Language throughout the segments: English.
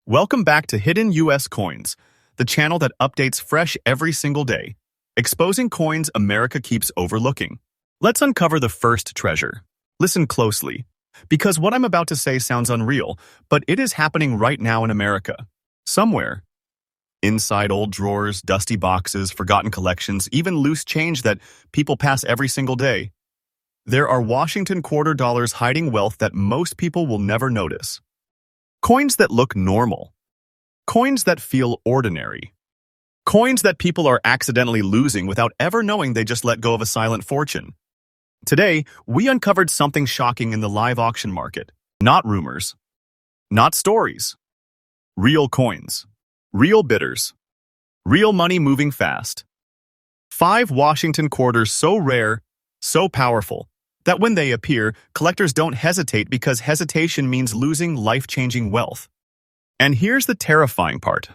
Welcome back to Hidden US Coins, the channel that updates fresh every single day, exposing coins America keeps overlooking. Let's uncover the first treasure. Listen closely, because what I'm about to say sounds unreal, but it is happening right now in America. Somewhere. Inside old drawers, dusty boxes, forgotten collections, even loose change that people pass every single day. There are Washington quarter dollars hiding wealth that most people will never notice. Coins that look normal. Coins that feel ordinary. Coins that people are accidentally losing without ever knowing they just let go of a silent fortune. Today, we uncovered something shocking in the live auction market. Not rumors. Not stories. Real coins. Real bidders. Real money moving fast. 5 Washington quarters so rare, so powerful, that when they appear, collectors don't hesitate because hesitation means losing life-changing wealth. And here's the terrifying part.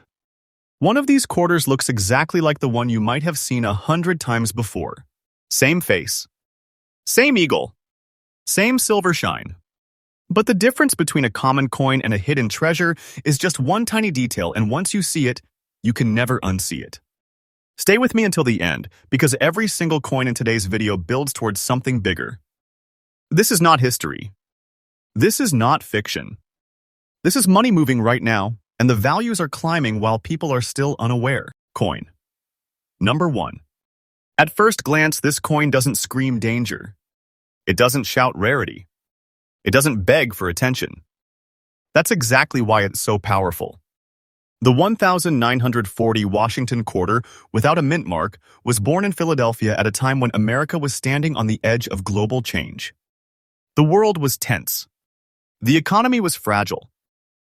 One of these quarters looks exactly like the one you might have seen 100 times before. Same face. Same eagle. Same silver shine. But the difference between a common coin and a hidden treasure is just one tiny detail, and once you see it, you can never unsee it. Stay with me until the end, because every single coin in today's video builds towards something bigger. This is not history. This is not fiction. This is money moving right now, and the values are climbing while people are still unaware. Coin. Number 1. At first glance, this coin doesn't scream danger. It doesn't shout rarity. It doesn't beg for attention. That's exactly why it's so powerful. The 1940 Washington quarter, without a mint mark, was born in Philadelphia at a time when America was standing on the edge of global change. The world was tense. The economy was fragile.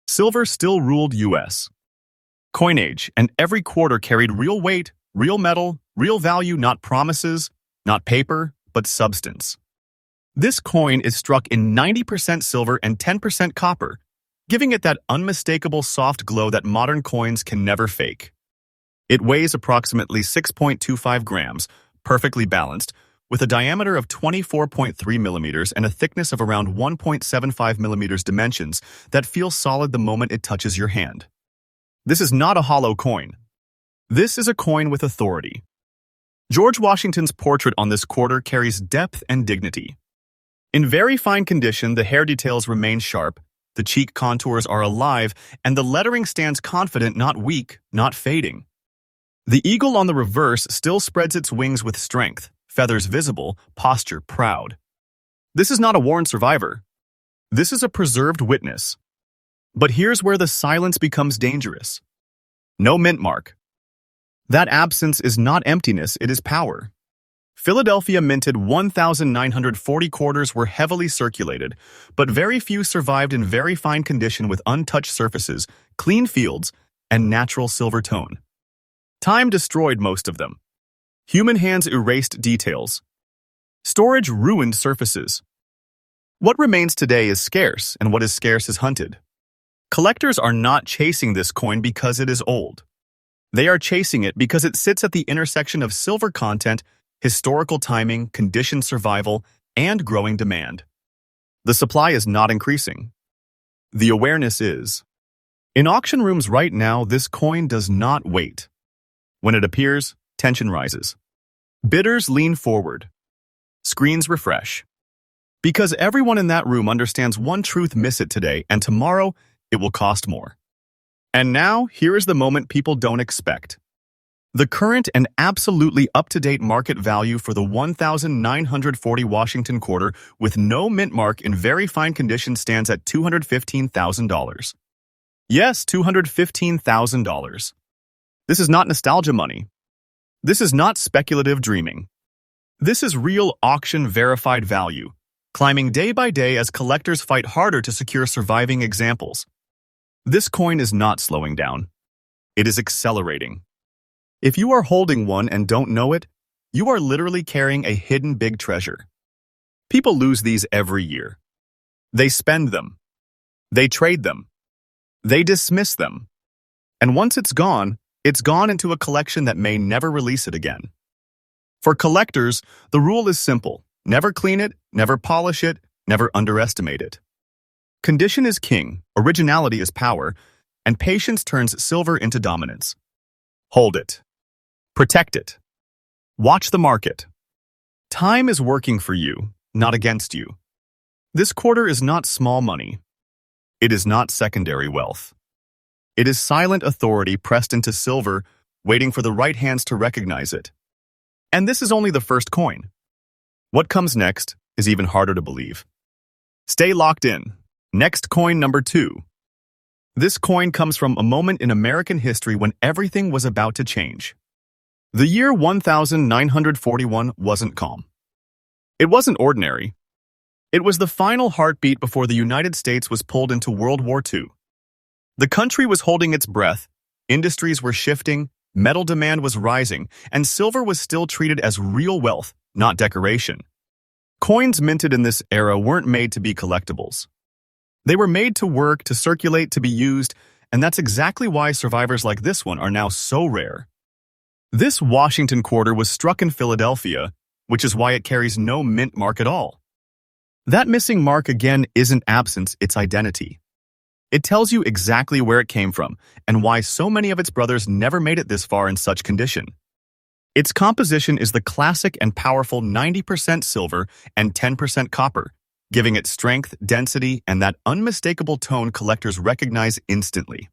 Silver still ruled US. Coinage, and every quarter carried real weight, real metal, real value, not promises, not paper, but substance. This coin is struck in 90% silver and 10% copper, giving it that unmistakable soft glow that modern coins can never fake. It weighs approximately 6.25 grams, perfectly balanced, with a diameter of 24.3 millimeters and a thickness of around 1.75 millimeters dimensions that feel solid the moment it touches your hand. This is not a hollow coin. This is a coin with authority. George Washington's portrait on this quarter carries depth and dignity. In very fine condition, the hair details remain sharp, the cheek contours are alive, and the lettering stands confident, not weak, not fading. The eagle on the reverse still spreads its wings with strength, feathers visible, posture proud. This is not a worn survivor. This is a preserved witness. But here's where the silence becomes dangerous. No mint mark. That absence is not emptiness, it is power. Philadelphia minted 1,940 quarters were heavily circulated, but very few survived in very fine condition with untouched surfaces, clean fields, and natural silver tone. Time destroyed most of them. Human hands erased details. Storage ruined surfaces. What remains today is scarce, and what is scarce is hunted. Collectors are not chasing this coin because it is old. They are chasing it because it sits at the intersection of silver content, historical timing, conditioned survival, and growing demand. The supply is not increasing. The awareness is. In auction rooms right now, this coin does not wait. When it appears, tension rises. Bidders lean forward. Screens refresh. Because everyone in that room understands one truth: miss it today, and tomorrow it will cost more. And now, here is the moment people don't expect. The current and absolutely up-to-date market value for the 1940 Washington quarter with no mint mark in very fine condition stands at $215,000. Yes, $215,000. This is not nostalgia money. This is not speculative dreaming. This is real auction-verified value, climbing day by day as collectors fight harder to secure surviving examples. This coin is not slowing down. It is accelerating. If you are holding one and don't know it, you are literally carrying a hidden big treasure. People lose these every year. They spend them. They trade them. They dismiss them. And once it's gone into a collection that may never release it again. For collectors, the rule is simple. Never clean it, never polish it, never underestimate it. Condition is king, originality is power, and patience turns silver into dominance. Hold it. Protect it. Watch the market. Time is working for you, not against you. This quarter is not small money. It is not secondary wealth. It is silent authority pressed into silver, waiting for the right hands to recognize it. And this is only the first coin. What comes next is even harder to believe. Stay locked in. Next coin number 2. This coin comes from a moment in American history when everything was about to change. The year 1941 wasn't calm. It wasn't ordinary. It was the final heartbeat before the United States was pulled into World War II. The country was holding its breath, industries were shifting, metal demand was rising, and silver was still treated as real wealth, not decoration. Coins minted in this era weren't made to be collectibles. They were made to work, to circulate, to be used, and that's exactly why survivors like this one are now so rare. This Washington quarter was struck in Philadelphia, which is why it carries no mint mark at all. That missing mark again isn't absence, it's identity. It tells you exactly where it came from and why so many of its brothers never made it this far in such condition. Its composition is the classic and powerful 90% silver and 10% copper, giving it strength, density, and that unmistakable tone collectors recognize instantly.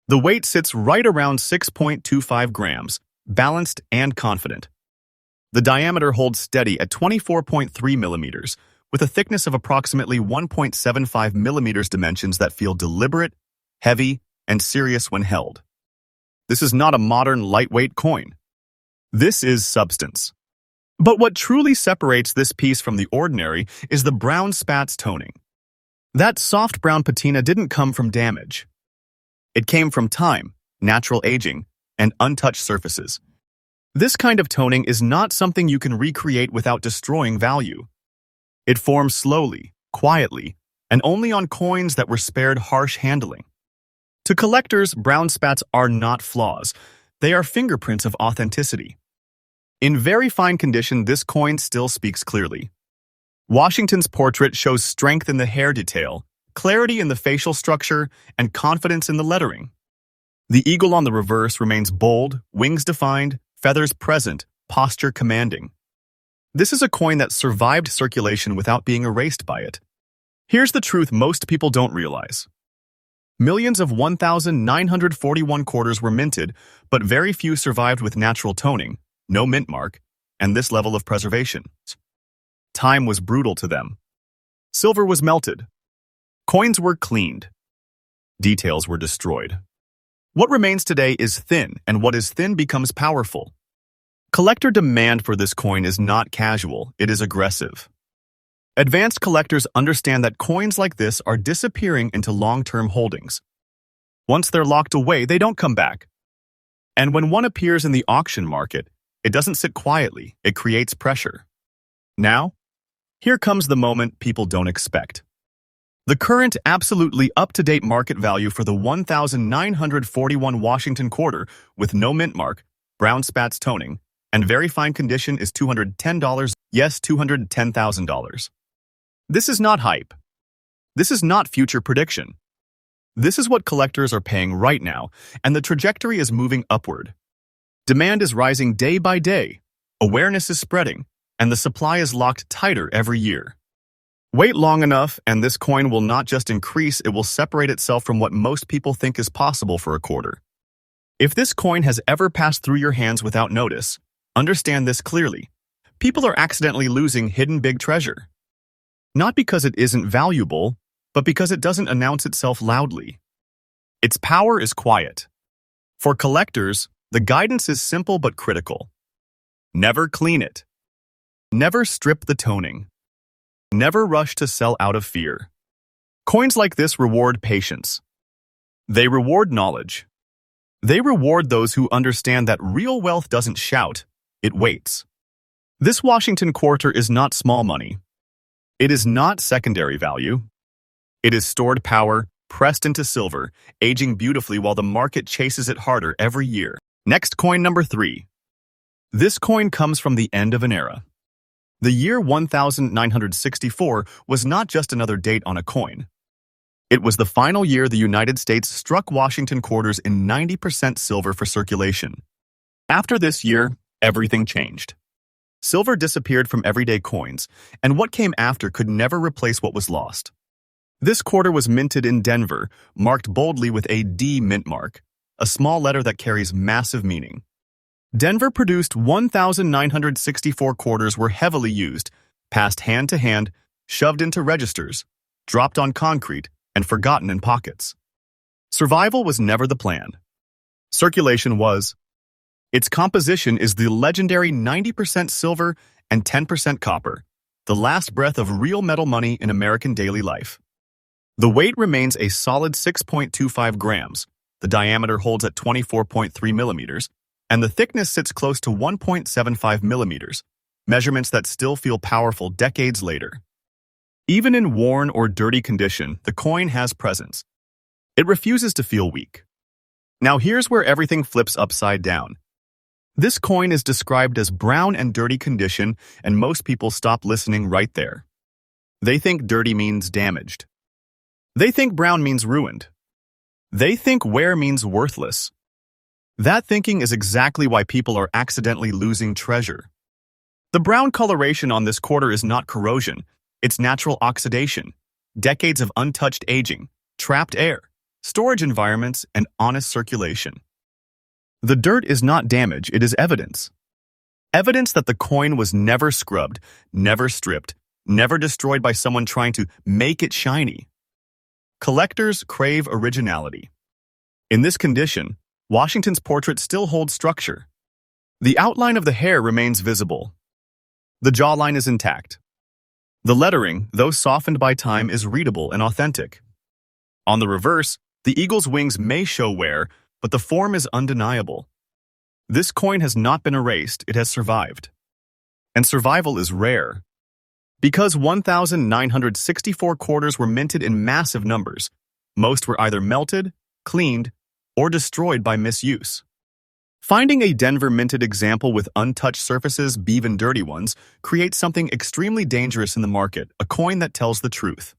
The weight sits right around 6.25 grams, balanced and confident. The diameter holds steady at 24.3 millimeters, with a thickness of approximately 1.75 millimeters, dimensions that feel deliberate, heavy, and serious when held. This is not a modern lightweight coin. This is substance. But what truly separates this piece from the ordinary is the brown spats toning. That soft brown patina didn't come from damage. It came from time, natural aging, and untouched surfaces. This kind of toning is not something you can recreate without destroying value. It forms slowly, quietly, and only on coins that were spared harsh handling. To collectors, brown spats are not flaws. They are fingerprints of authenticity. In very fine condition, this coin still speaks clearly. Washington's portrait shows strength in the hair detail, clarity in the facial structure, and confidence in the lettering. The eagle on the reverse remains bold, wings defined, feathers present, posture commanding. This is a coin that survived circulation without being erased by it. Here's the truth most people don't realize. Millions of 1,941 quarters were minted, but very few survived with natural toning, no mint mark, and this level of preservation. Time was brutal to them. Silver was melted. Coins were cleaned. Details were destroyed. What remains today is thin, and what is thin becomes powerful. Collector demand for this coin is not casual, it is aggressive. Advanced collectors understand that coins like this are disappearing into long-term holdings. Once they're locked away, they don't come back. And when one appears in the auction market, it doesn't sit quietly, it creates pressure. Now, here comes the moment people don't expect. The current, absolutely up-to-date market value for the 1941 Washington quarter with no mint mark, brown spats toning, and very fine condition is $210, yes, $210,000. This is not hype. This is not future prediction. This is what collectors are paying right now, and the trajectory is moving upward. Demand is rising day by day, awareness is spreading, and the supply is locked tighter every year. Wait long enough, and this coin will not just increase, it will separate itself from what most people think is possible for a quarter. If this coin has ever passed through your hands without notice, understand this clearly. People are accidentally losing hidden big treasure. Not because it isn't valuable, but because it doesn't announce itself loudly. Its power is quiet. For collectors, the guidance is simple but critical. Never clean it. Never strip the toning. Never rush to sell out of fear. Coins like this reward patience. They reward knowledge. They reward those who understand that real wealth doesn't shout, it waits. This Washington quarter is not small money. It is not secondary value. It is stored power, pressed into silver, aging beautifully while the market chases it harder every year. Next coin number 3. This coin comes from the end of an era. The year 1964 was not just another date on a coin. It was the final year the United States struck Washington quarters in 90% silver for circulation. After this year, everything changed. Silver disappeared from everyday coins, and what came after could never replace what was lost. This quarter was minted in Denver, marked boldly with a D mint mark, a small letter that carries massive meaning. Denver produced 1,964 quarters were heavily used, passed hand to hand, shoved into registers, dropped on concrete, and forgotten in pockets. Survival was never the plan. Circulation was. Its composition is the legendary 90% silver and 10% copper, the last breath of real metal money in American daily life. The weight remains a solid 6.25 grams, the diameter holds at 24.3 millimeters, and the thickness sits close to 1.75 millimeters, measurements that still feel powerful decades later. Even in worn or dirty condition, the coin has presence. It refuses to feel weak. Now here's where everything flips upside down. This coin is described as brown and dirty condition, and most people stop listening right there. They think dirty means damaged. They think brown means ruined. They think wear means worthless. That thinking is exactly why people are accidentally losing treasure. The brown coloration on this quarter is not corrosion, it's natural oxidation, decades of untouched aging, trapped air, storage environments, and honest circulation. The dirt is not damage, it is evidence. Evidence that the coin was never scrubbed, never stripped, never destroyed by someone trying to make it shiny. Collectors crave originality. In this condition, Washington's portrait still holds structure. The outline of the hair remains visible. The jawline is intact. The lettering, though softened by time, is readable and authentic. On the reverse, the eagle's wings may show wear, but the form is undeniable. This coin has not been erased, it has survived. And survival is rare. Because 1,964 quarters were minted in massive numbers, most were either melted, cleaned, or destroyed by misuse. Finding a Denver minted example with untouched surfaces, even dirty ones, creates something extremely dangerous in the market, a coin that tells the truth.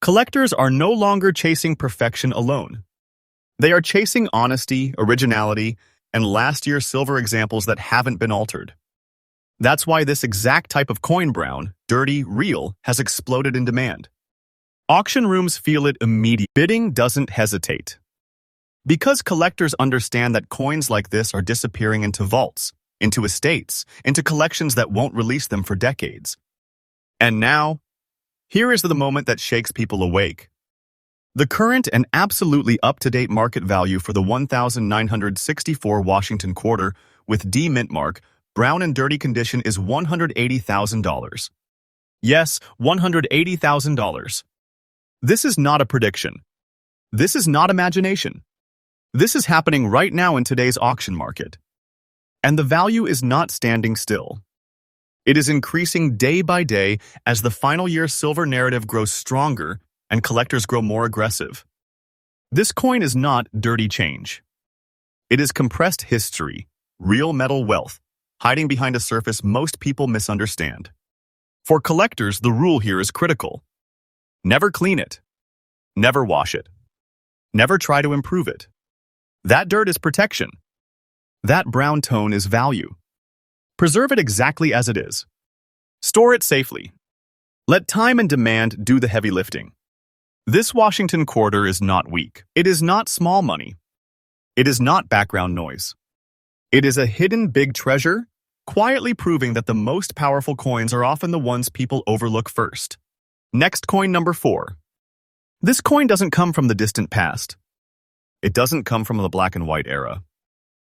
Collectors are no longer chasing perfection alone. They are chasing honesty, originality, and last year's silver examples that haven't been altered. That's why this exact type of coin, brown, dirty, real, has exploded in demand. Auction rooms feel it immediately. Bidding doesn't hesitate. Because collectors understand that coins like this are disappearing into vaults, into estates, into collections that won't release them for decades. And now, here is the moment that shakes people awake. The current and absolutely up-to-date market value for the 1,964 Washington quarter with D mint mark, brown and dirty condition is $180,000. Yes, $180,000. This is not a prediction. This is not imagination. This is happening right now in today's auction market. And the value is not standing still. It is increasing day by day as the final year silver narrative grows stronger and collectors grow more aggressive. This coin is not dirty change. It is compressed history, real metal wealth, hiding behind a surface most people misunderstand. For collectors, the rule here is critical. Never clean it. Never wash it. Never try to improve it. That dirt is protection. That brown tone is value. Preserve it exactly as it is. Store it safely. Let time and demand do the heavy lifting. This Washington quarter is not weak. It is not small money. It is not background noise. It is a hidden big treasure, quietly proving that the most powerful coins are often the ones people overlook first. Next coin number 4. This coin doesn't come from the distant past. It doesn't come from the black and white era.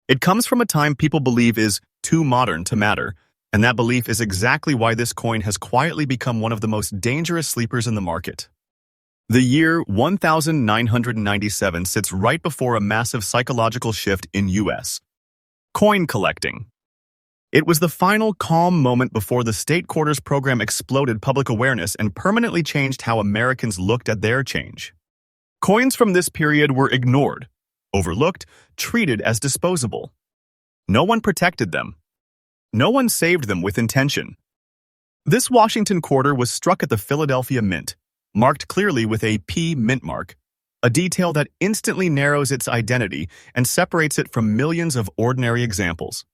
It comes from a time people believe is too modern to matter, and that belief is exactly why this coin has quietly become one of the most dangerous sleepers in the market. The year 1997 sits right before a massive psychological shift in U.S. coin collecting. It was the final calm moment before the state quarters program exploded public awareness and permanently changed how Americans looked at their change. Coins from this period were ignored, overlooked, treated as disposable. No one protected them. No one saved them with intention. This Washington quarter was struck at the Philadelphia Mint, marked clearly with a P mint mark, a detail that instantly narrows its identity and separates it from millions of ordinary examples.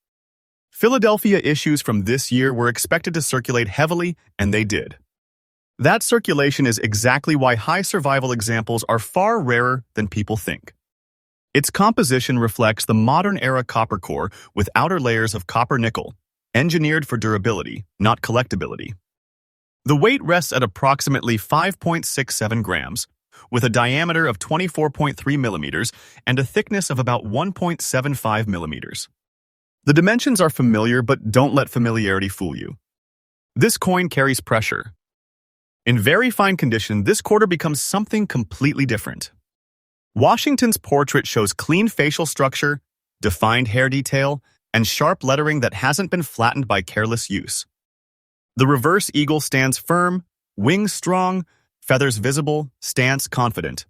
Philadelphia issues from this year were expected to circulate heavily, and they did. That circulation is exactly why high survival examples are far rarer than people think. Its composition reflects the modern-era copper core with outer layers of copper-nickel, engineered for durability, not collectability. The weight rests at approximately 5.67 grams, with a diameter of 24.3 millimeters and a thickness of about 1.75 millimeters. The dimensions are familiar, but don't let familiarity fool you. This coin carries pressure. In very fine condition, this quarter becomes something completely different. Washington's portrait shows clean facial structure, defined hair detail, and sharp lettering that hasn't been flattened by careless use. The reverse eagle stands firm, wings strong, feathers visible, stance confident.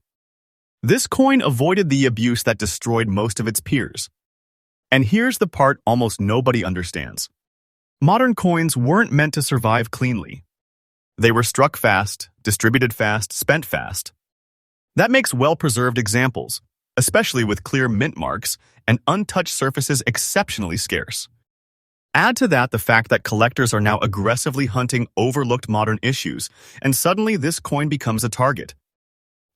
This coin avoided the abuse that destroyed most of its peers. And here's the part almost nobody understands. Modern coins weren't meant to survive cleanly. They were struck fast, distributed fast, spent fast. That makes well-preserved examples, especially with clear mint marks and untouched surfaces, exceptionally scarce. Add to that the fact that collectors are now aggressively hunting overlooked modern issues, and suddenly this coin becomes a target.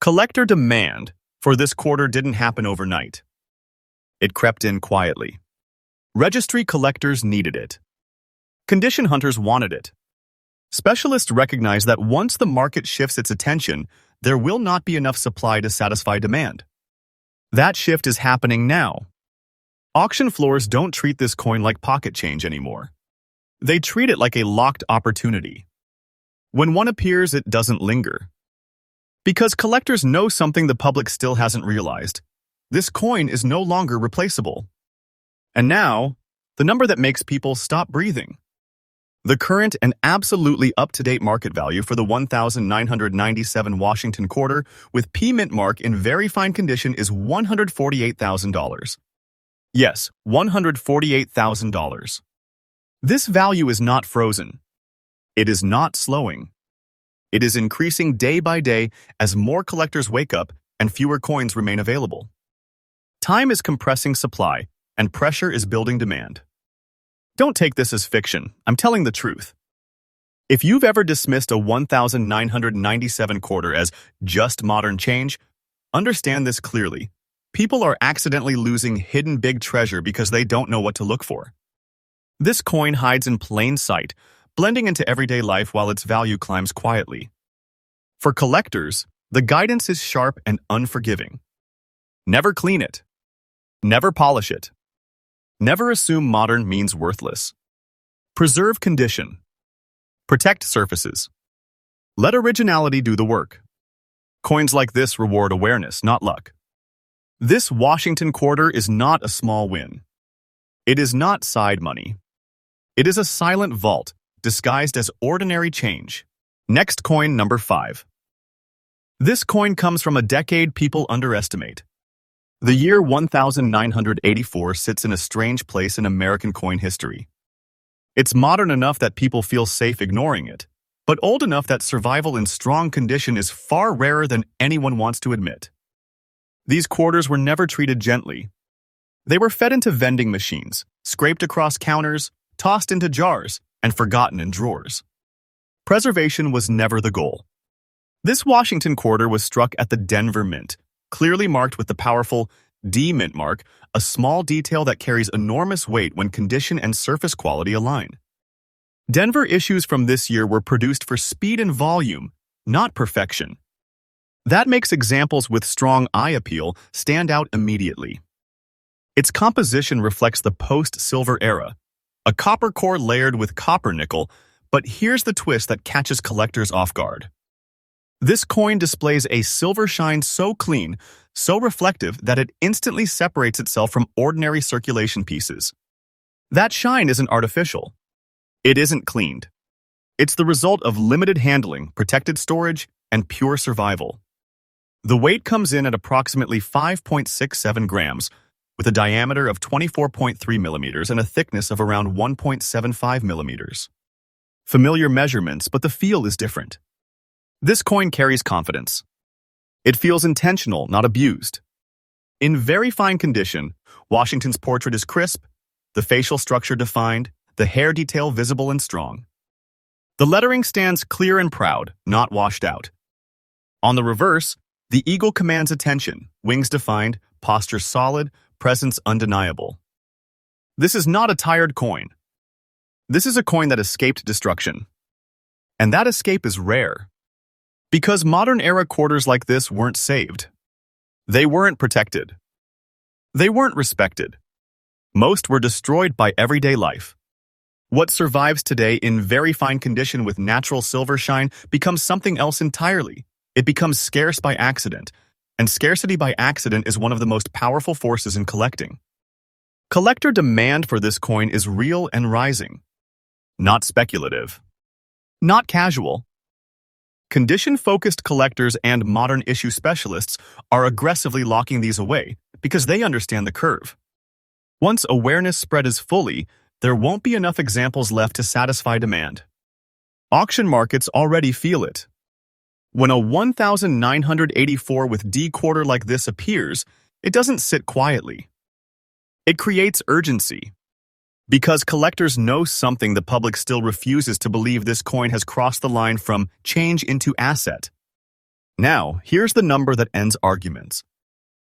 Collector demand for this quarter didn't happen overnight. It crept in quietly. Registry collectors needed it. Condition hunters wanted it. Specialists recognize that once the market shifts its attention, there will not be enough supply to satisfy demand. That shift is happening now. Auction floors don't treat this coin like pocket change anymore. They treat it like a locked opportunity. When one appears, it doesn't linger. Because collectors know something the public still hasn't realized. This coin is no longer replaceable. And now, the number that makes people stop breathing. The current and absolutely up-to-date market value for the 1,997 Washington quarter with P mint mark in very fine condition is $148,000. Yes, $148,000. This value is not frozen. It is not slowing. It is increasing day by day as more collectors wake up and fewer coins remain available. Time is compressing supply, and pressure is building demand. Don't take this as fiction. I'm telling the truth. If you've ever dismissed a 1,997 quarter as just modern change, understand this clearly. People are accidentally losing hidden big treasure because they don't know what to look for. This coin hides in plain sight, blending into everyday life while its value climbs quietly. For collectors, the guidance is sharp and unforgiving. Never clean it. Never polish it. Never assume modern means worthless. Preserve condition. Protect surfaces. Let originality do the work. Coins like this reward awareness, not luck. This Washington quarter is not a small win. It is not side money. It is a silent vault, disguised as ordinary change. Next coin, number 5. This coin comes from a decade people underestimate. The year 1984 sits in a strange place in American coin history. It's modern enough that people feel safe ignoring it, but old enough that survival in strong condition is far rarer than anyone wants to admit. These quarters were never treated gently. They were fed into vending machines, scraped across counters, tossed into jars, and forgotten in drawers. Preservation was never the goal. This Washington quarter was struck at the Denver Mint, clearly marked with the powerful D mint mark, a small detail that carries enormous weight when condition and surface quality align. Denver issues from this year were produced for speed and volume, not perfection. That makes examples with strong eye appeal stand out immediately. Its composition reflects the post-silver era, a copper core layered with copper nickel, but here's the twist that catches collectors off guard. This coin displays a silver shine so clean, so reflective that it instantly separates itself from ordinary circulation pieces. That shine isn't artificial. It isn't cleaned. It's the result of limited handling, protected storage, and pure survival. The weight comes in at approximately 5.67 grams, with a diameter of 24.3 millimeters and a thickness of around 1.75 millimeters. Familiar measurements, but the feel is different. This coin carries confidence. It feels intentional, not abused. In very fine condition, Washington's portrait is crisp, the facial structure defined, the hair detail visible and strong. The lettering stands clear and proud, not washed out. On the reverse, the eagle commands attention, wings defined, posture solid, presence undeniable. This is not a tired coin. This is a coin that escaped destruction. And that escape is rare. Because modern-era quarters like this weren't saved. They weren't protected. They weren't respected. Most were destroyed by everyday life. What survives today in very fine condition with natural silver shine becomes something else entirely. It becomes scarce by accident, and scarcity by accident is one of the most powerful forces in collecting. Collector demand for this coin is real and rising. Not speculative. Not casual. Condition-focused collectors and modern issue specialists are aggressively locking these away because they understand the curve. Once awareness spreads fully, there won't be enough examples left to satisfy demand. Auction markets already feel it. When a 1984 with D quarter like this appears, it doesn't sit quietly. It creates urgency. Because collectors know something the public still refuses to believe, this coin has crossed the line from change into asset. Now, here's the number that ends arguments.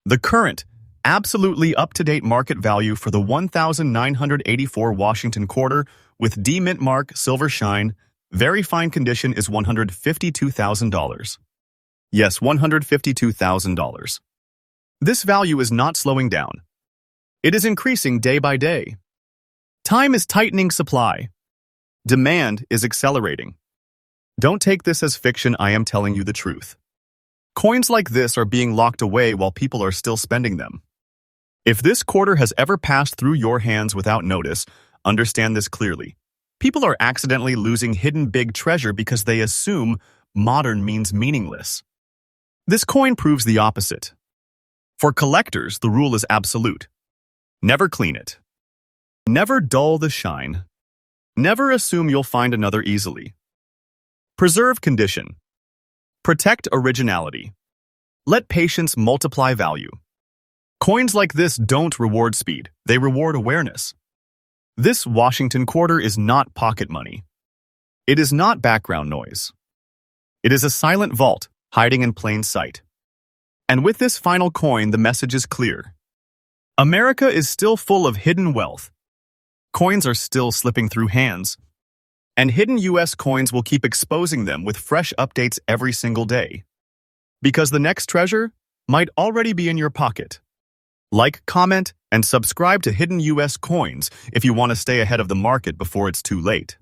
The current, absolutely up-to-date market value for the 1984 Washington quarter with D mint mark, silver shine, very fine condition is $152,000. Yes, $152,000. This value is not slowing down. It is increasing day by day. Time is tightening supply. Demand is accelerating. Don't take this as fiction, I am telling you the truth. Coins like this are being locked away while people are still spending them. If this quarter has ever passed through your hands without notice, understand this clearly. People are accidentally losing hidden big treasure because they assume modern means meaningless. This coin proves the opposite. For collectors, the rule is absolute. Never clean it. Never dull the shine. Never assume you'll find another easily. Preserve condition. Protect originality. Let patience multiply value. Coins like this don't reward speed, they reward awareness. This Washington quarter is not pocket money. It is not background noise. It is a silent vault, hiding in plain sight. And with this final coin, the message is clear. America is still full of hidden wealth. Coins are still slipping through hands, and hidden U.S. coins will keep exposing them with fresh updates every single day. Because the next treasure might already be in your pocket. Like, comment, and subscribe to Hidden U.S. Coins if you want to stay ahead of the market before it's too late.